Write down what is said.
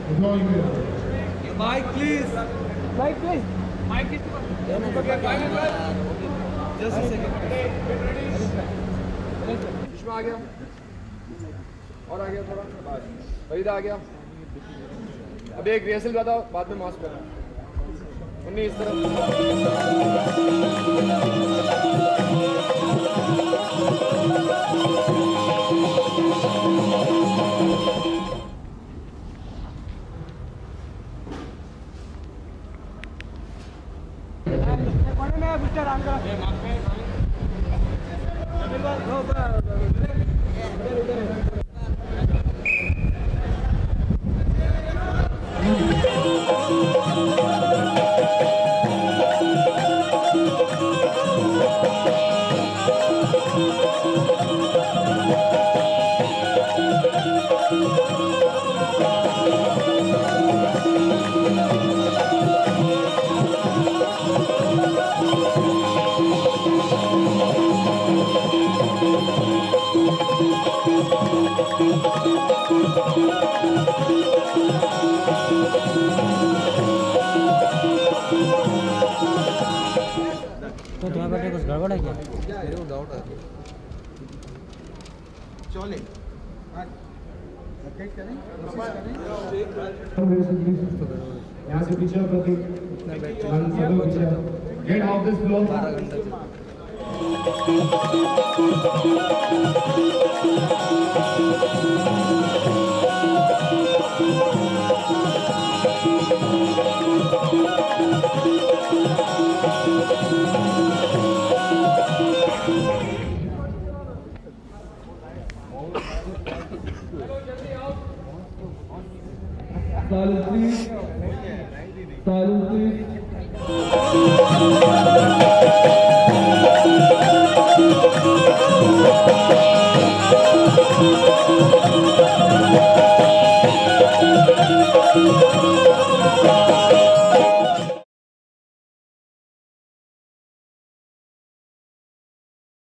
Mic, please. Mic, please. Mic is. Okay, just a second. Sushma आ गया और आ गया थोड़ा फरीदा आ गया अब एक रिहर्सल बताओ बाद में मास्क करना 19 तरफ तो तुम्हारे बेटे कुछ गड़बड़ है क्या? मेरे को डाउट है चले यहाँ से पीछे गेट ऑफ दिस फ्लोर 12 घंटा Silence please. Silence please.